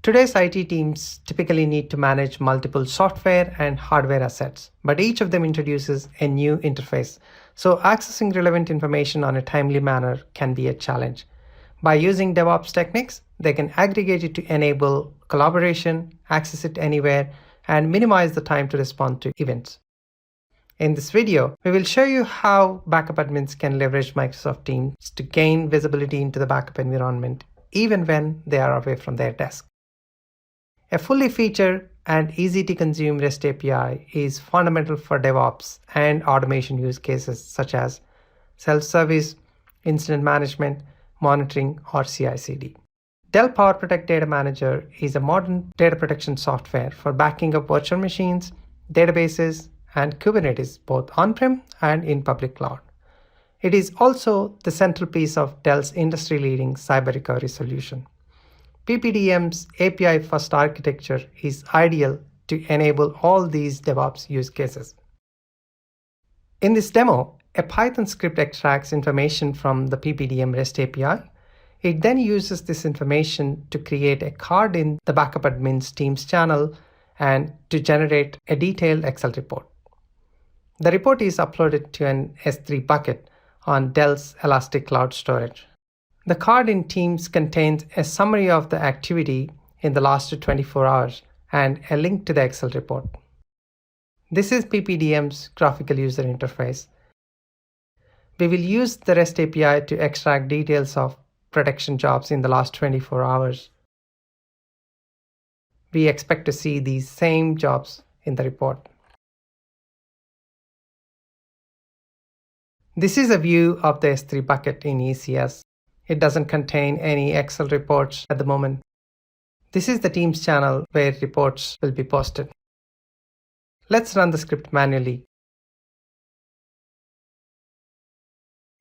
Today's IT teams typically need to manage multiple software and hardware assets, but each of them introduces a new interface. So accessing relevant information on a timely manner can be a challenge. By using DevOps techniques, they can aggregate it to enable collaboration, access it anywhere, and minimize the time to respond to events. In this video, we will show you how backup admins can leverage Microsoft Teams to gain visibility into the backup environment, even when they are away from their desk. A fully featured and easy-to-consume REST API is fundamental for DevOps and automation use cases such as self-service, incident management, monitoring, or CI/CD. Dell PowerProtect Data Manager is a modern data protection software for backing up virtual machines, databases, and Kubernetes both on-prem and in public cloud. It is also the central piece of Dell's industry-leading cyber recovery solution. PPDM's API-first architecture is ideal to enable all these DevOps use cases. In this demo, a Python script extracts information from the PPDM REST API. It then uses this information to create a card in the backup admin's Teams channel and to generate a detailed Excel report. The report is uploaded to an S3 bucket on Dell's Elastic Cloud Storage. The card in Teams contains a summary of the activity in the last 24 hours and a link to the Excel report. This is PPDM's graphical user interface. We will use the REST API to extract details of protection jobs in the last 24 hours. We expect to see these same jobs in the report. This is a view of the S3 bucket in ECS. It doesn't contain any Excel reports at the moment. This is the Teams channel where reports will be posted. Let's run the script manually.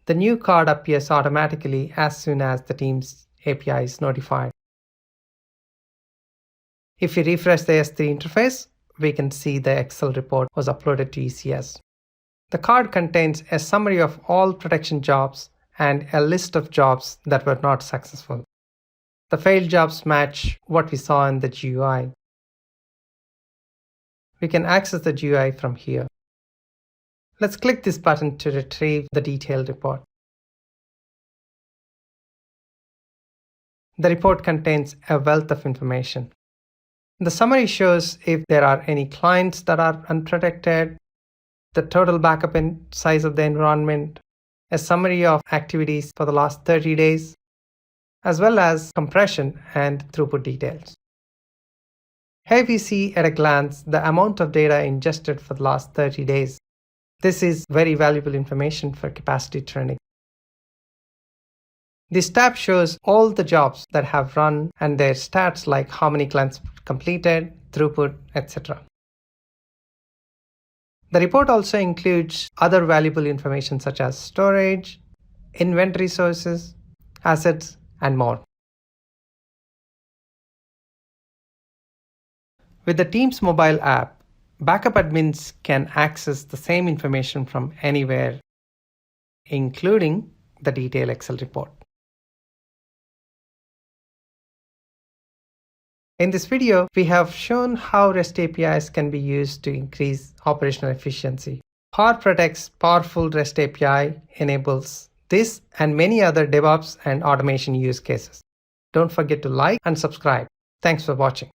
The new card appears automatically as soon as the Teams API is notified. If we refresh the S3 interface, we can see the Excel report was uploaded to ECS. The card contains a summary of all protection jobs and a list of jobs that were not successful. The failed jobs match what we saw in the GUI. We can access the GUI from here. Let's click this button to retrieve the detailed report. The report contains a wealth of information. The summary shows if there are any clients that are unprotected, the total backup size of the environment, a summary of activities for the last 30 days, as well as compression and throughput details. Here we see at a glance the amount of data ingested for the last 30 days. This is very valuable information for capacity training. This tab shows all the jobs that have run and their stats like how many clients completed, throughput, etc. The report also includes other valuable information such as storage, inventory sources, assets, and more. With the Teams mobile app, backup admins can access the same information from anywhere, including the detailed Excel report. In this video, we have shown how REST APIs can be used to increase operational efficiency. PowerProtect's powerful REST API enables this and many other DevOps and automation use cases. Don't forget to like and subscribe. Thanks for watching.